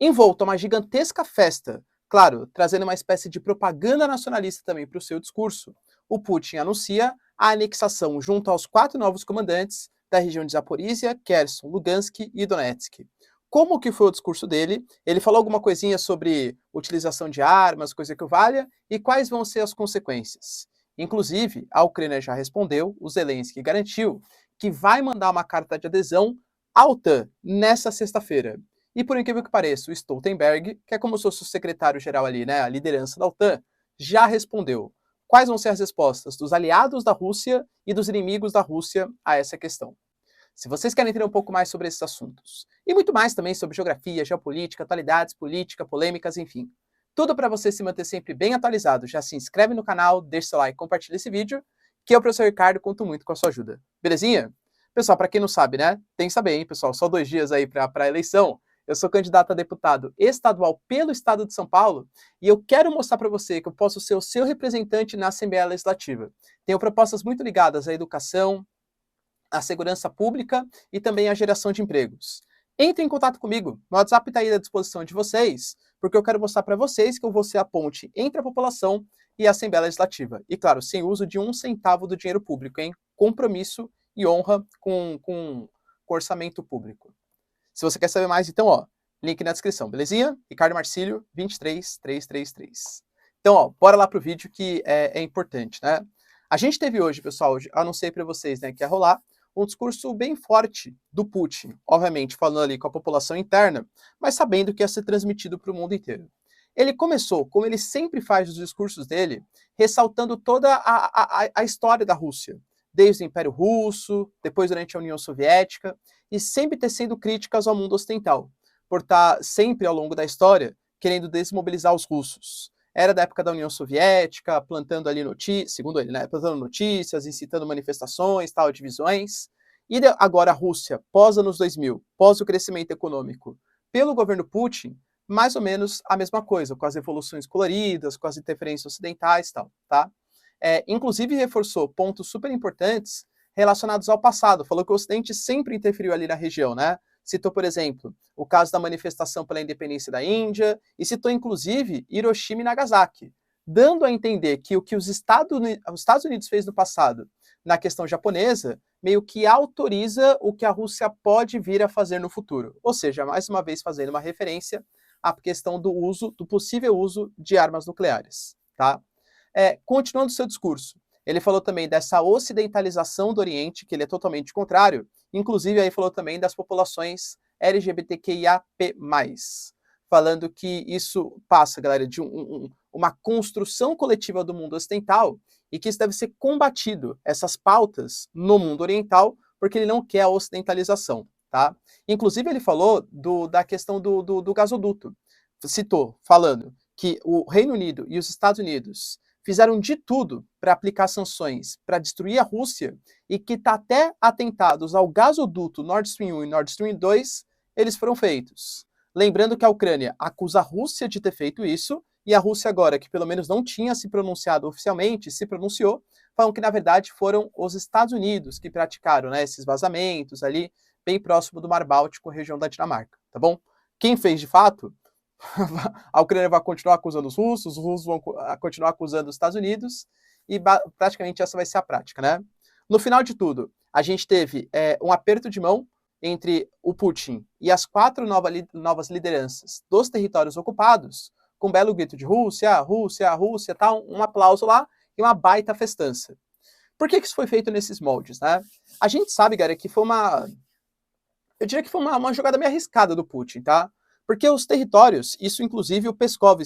Envolto a uma gigantesca festa, claro, trazendo uma espécie de propaganda nacionalista também para o seu discurso, o Putin anuncia a anexação junto aos 4 novos comandantes da região de Zaporizhia, Kherson, Lugansk e Donetsk. Como que foi o discurso dele? Ele falou alguma coisinha sobre utilização de armas, coisa que o valha, e quais vão ser as consequências. Inclusive, a Ucrânia já respondeu, o Zelensky garantiu que vai mandar uma carta de adesão à OTAN nessa sexta-feira. E por incrível que pareça, o Stoltenberg, que é como se fosse o secretário-geral ali, né, a liderança da OTAN, já respondeu. Quais vão ser as respostas dos aliados da Rússia e dos inimigos da Rússia a essa questão? Se vocês querem entender um pouco mais sobre esses assuntos, e muito mais também sobre geografia, geopolítica, atualidades, política, polêmicas, enfim, tudo para você se manter sempre bem atualizado, já se inscreve no canal, deixa seu like, compartilha esse vídeo, que eu, professor Ricardo, conto muito com a sua ajuda. Belezinha? Pessoal, para quem não sabe, né? Tem que saber, hein, pessoal? Só 2 dias aí para a eleição. Eu sou candidato a deputado estadual pelo estado de São Paulo e eu quero mostrar para você que eu posso ser o seu representante na Assembleia Legislativa. Tenho propostas muito ligadas à educação, à segurança pública e também à geração de empregos. Entre em contato comigo, meu WhatsApp está aí à disposição de vocês, porque eu quero mostrar para vocês que eu vou ser a ponte entre a população e a Assembleia Legislativa. E claro, sem uso de 1 centavo do dinheiro público, hein? Compromisso e honra com orçamento público. Se você quer saber mais, então, ó, link na descrição, belezinha? Ricardo Marcílio, 23333. Então, ó, bora lá pro vídeo que é importante, né? A gente teve hoje, pessoal, anunciei para vocês, né, que ia rolar um discurso bem forte do Putin, obviamente falando ali com a população interna, mas sabendo que ia ser transmitido para o mundo inteiro. Ele começou, como ele sempre faz nos discursos dele, ressaltando toda a história da Rússia, desde o Império Russo, depois durante a União Soviética, e sempre tecendo críticas ao mundo ocidental, por estar sempre ao longo da história querendo desmobilizar os russos. Era da época da União Soviética, plantando ali notícias, segundo ele, né, plantando notícias, incitando manifestações, tal, divisões. E agora a Rússia, pós anos 2000, pós o crescimento econômico, pelo governo Putin, mais ou menos a mesma coisa, com as revoluções coloridas, com as interferências ocidentais, tal, tá? Inclusive reforçou pontos super importantes relacionados ao passado. Falou que o Ocidente sempre interferiu ali na região, né? Citou, por exemplo, o caso da manifestação pela independência da Índia e citou, inclusive, Hiroshima e Nagasaki, dando a entender que o que os Estados Unidos fez no passado na questão japonesa meio que autoriza o que a Rússia pode vir a fazer no futuro. Ou seja, mais uma vez fazendo uma referência à questão do possível uso de armas nucleares, tá? Continuando seu discurso, ele falou também dessa ocidentalização do Oriente, que ele é totalmente contrário, inclusive aí falou também das populações LGBTQIAP+, falando que isso passa, galera, de uma construção coletiva do mundo ocidental e que isso deve ser combatido, essas pautas, no mundo oriental, porque ele não quer a ocidentalização, tá? Inclusive ele falou da questão do gasoduto, citou, falando que o Reino Unido e os Estados Unidos fizeram de tudo para aplicar sanções, para destruir a Rússia, e que até atentados ao gasoduto Nord Stream 1 e Nord Stream 2, eles foram feitos. Lembrando que a Ucrânia acusa a Rússia de ter feito isso, e a Rússia agora, que pelo menos não tinha se pronunciado oficialmente, se pronunciou, falam que na verdade foram os Estados Unidos que praticaram, né, esses vazamentos ali, bem próximo do Mar Báltico, região da Dinamarca, tá bom? Quem fez de fato? A Ucrânia vai continuar acusando os russos vão continuar acusando os Estados Unidos, e praticamente essa vai ser a prática, né? No final de tudo, a gente teve um aperto de mão entre o Putin e as 4 novas lideranças dos territórios ocupados, com um belo grito de Rússia, Rússia, Rússia, tal, um aplauso lá e uma baita festança. Por que isso foi feito nesses moldes, né? A gente sabe, galera, que foi eu diria que foi uma jogada meio arriscada do Putin, tá? Porque os territórios, isso inclusive o Peskov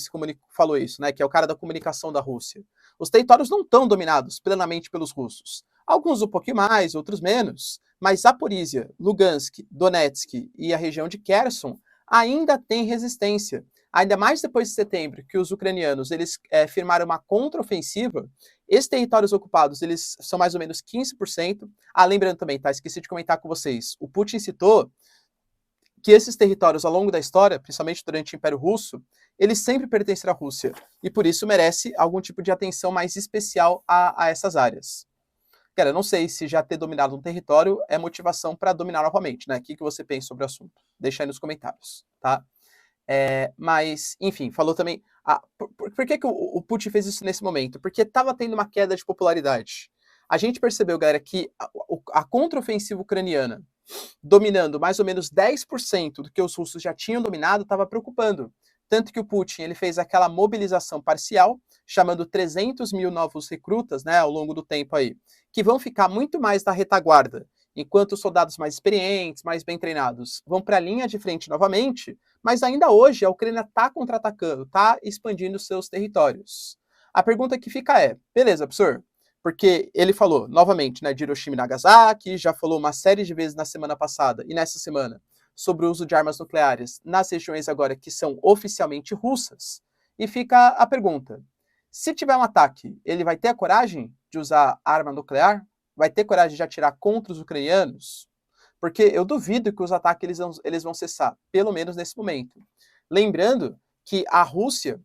falou isso, né, que é o cara da comunicação da Rússia. Os territórios não estão dominados plenamente pelos russos. Alguns um pouquinho mais, outros menos, mas Zaporizhia, Lugansk, Donetsk e a região de Kherson ainda tem resistência. Ainda mais depois de setembro, que os ucranianos eles firmaram uma contraofensiva, esses territórios ocupados eles são mais ou menos 15%. Lembrando também, tá? Esqueci de comentar com vocês. O Putin citou que esses territórios ao longo da história, principalmente durante o Império Russo, eles sempre pertenceram à Rússia, e por isso merece algum tipo de atenção mais especial a essas áreas. Cara, eu não sei se já ter dominado um território é motivação para dominar novamente, né? O que você pensa sobre o assunto? Deixa aí nos comentários, tá? Mas, enfim, falou também... por que o Putin fez isso nesse momento? Porque estava tendo uma queda de popularidade. A gente percebeu, galera, que a contraofensiva ucraniana, dominando mais ou menos 10% do que os russos já tinham dominado, estava preocupando. Tanto que o Putin ele fez aquela mobilização parcial, chamando 300 mil novos recrutas, né, ao longo do tempo aí, que vão ficar muito mais na retaguarda, enquanto os soldados mais experientes, mais bem treinados, vão para a linha de frente novamente, mas ainda hoje a Ucrânia está contra-atacando, está expandindo seus territórios. A pergunta que fica é, beleza, professor, porque ele falou, novamente, né, de Hiroshima e Nagasaki, já falou uma série de vezes na semana passada e nessa semana sobre o uso de armas nucleares nas regiões agora que são oficialmente russas. E fica a pergunta, se tiver um ataque, ele vai ter a coragem de usar arma nuclear? Vai ter coragem de atirar contra os ucranianos? Porque eu duvido que os ataques eles vão cessar, pelo menos nesse momento. Lembrando que a Rússia,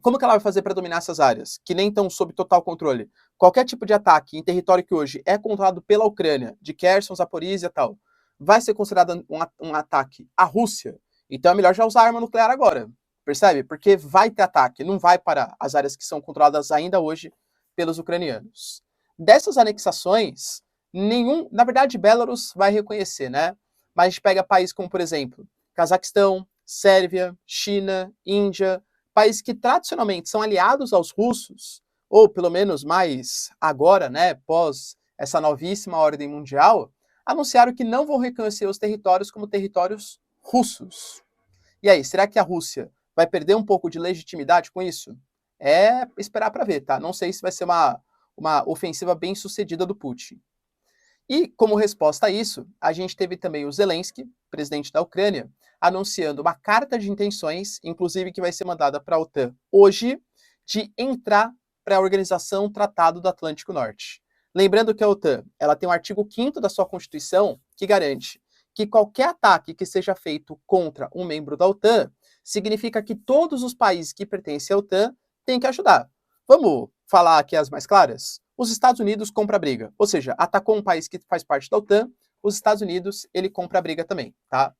como que ela vai fazer para dominar essas áreas, que nem estão sob total controle? Qualquer tipo de ataque em território que hoje é controlado pela Ucrânia, de Kherson, Zaporizhia e tal, vai ser considerado um ataque à Rússia. Então é melhor já usar arma nuclear agora, percebe? Porque vai ter ataque, não vai parar as áreas que são controladas ainda hoje pelos ucranianos. Dessas anexações, na verdade, Belarus vai reconhecer, né? Mas a gente pega países como, por exemplo, Cazaquistão, Sérvia, China, Índia, países que tradicionalmente são aliados aos russos, ou pelo menos mais agora, né, pós essa novíssima ordem mundial, anunciaram que não vão reconhecer os territórios como territórios russos. E aí, será que a Rússia vai perder um pouco de legitimidade com isso? É esperar para ver, tá? Não sei se vai ser uma ofensiva bem sucedida do Putin. E, como resposta a isso, a gente teve também o Zelensky, presidente da Ucrânia, anunciando uma carta de intenções, inclusive que vai ser mandada para a OTAN hoje, de entrar para a Organização Tratado do Atlântico Norte. Lembrando que a OTAN ela tem o artigo 5º da sua Constituição, que garante que qualquer ataque que seja feito contra um membro da OTAN significa que todos os países que pertencem à OTAN têm que ajudar. Vamos falar aqui as mais claras? Os Estados Unidos compra a briga, ou seja, atacou um país que faz parte da OTAN, os Estados Unidos, ele compra a briga também, tá?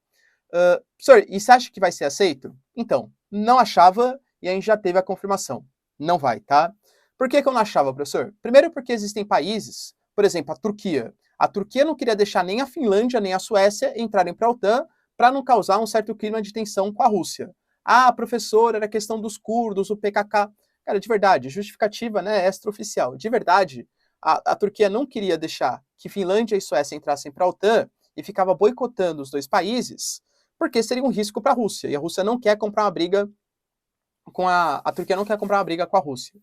Professor, e você acha que vai ser aceito? Então, não achava e a gente já teve a confirmação. Não vai, tá? Por que eu não achava, professor? Primeiro porque existem países, por exemplo, a Turquia. A Turquia não queria deixar nem a Finlândia nem a Suécia entrarem para a OTAN para não causar um certo clima de tensão com a Rússia. Ah, professor, era questão dos curdos, o PKK. Cara, de verdade, justificativa, né, extraoficial. De verdade, a Turquia não queria deixar que Finlândia e Suécia entrassem para a OTAN e ficava boicotando os dois países, porque seria um risco para a Rússia. E a Rússia não quer comprar uma briga com a Turquia não quer comprar uma briga com a Rússia.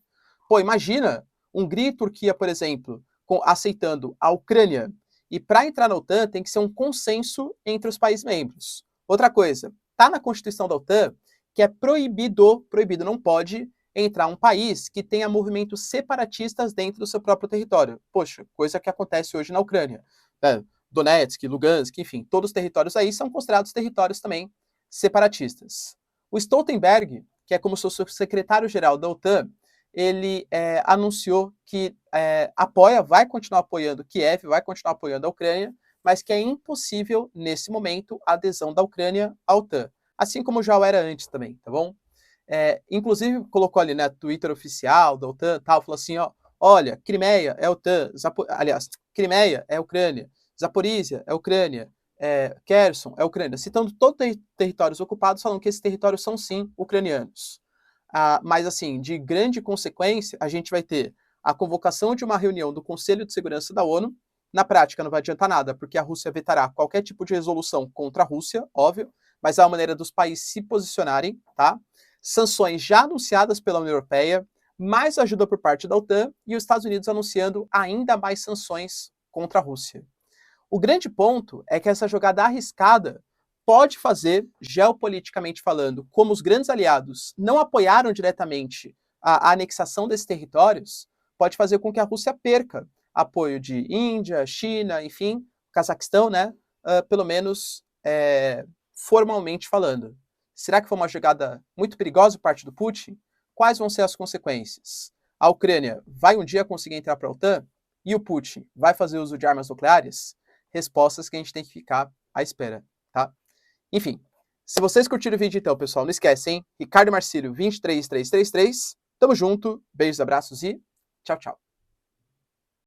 Pô, imagina Hungria e Turquia, por exemplo, aceitando a Ucrânia. E para entrar na OTAN tem que ser um consenso entre os países membros. Outra coisa, tá na Constituição da OTAN que é proibido, não pode entrar um país que tenha movimentos separatistas dentro do seu próprio território. Poxa, coisa que acontece hoje na Ucrânia. Donetsk, Lugansk, enfim, todos os territórios aí são considerados territórios também separatistas. O Stoltenberg, que é como se fosse o secretário-geral da OTAN, ele anunciou que vai continuar apoiando Kiev, vai continuar apoiando a Ucrânia, mas que é impossível, nesse momento, a adesão da Ucrânia à OTAN. Assim como já era antes também, tá bom? Inclusive, colocou ali, né, Twitter oficial da OTAN, tal, falou assim, ó, olha, Crimeia é OTAN, Crimeia é Ucrânia, Zaporizhia é Ucrânia, Kherson é Ucrânia, citando todos os territórios ocupados, falando que esses territórios são, sim, ucranianos. Mas, assim, de grande consequência, a gente vai ter a convocação de uma reunião do Conselho de Segurança da ONU. Na prática, não vai adiantar nada, porque a Rússia vetará qualquer tipo de resolução contra a Rússia, óbvio, mas é uma maneira dos países se posicionarem, tá? Sanções já anunciadas pela União Europeia, mais ajuda por parte da OTAN e os Estados Unidos anunciando ainda mais sanções contra a Rússia. O grande ponto é que essa jogada arriscada pode fazer, geopoliticamente falando, como os grandes aliados não apoiaram diretamente a anexação desses territórios, pode fazer com que a Rússia perca apoio de Índia, China, enfim, Cazaquistão, né? Pelo menos formalmente falando. Será que foi uma jogada muito perigosa por parte do Putin? Quais vão ser as consequências? A Ucrânia vai um dia conseguir entrar para a OTAN? E o Putin vai fazer uso de armas nucleares? Respostas que a gente tem que ficar à espera, tá? Enfim, Se vocês curtiram o vídeo então, pessoal, não esquece, hein? Ricardo Marcílio 23333. Tamo junto, beijos, abraços e tchau, tchau.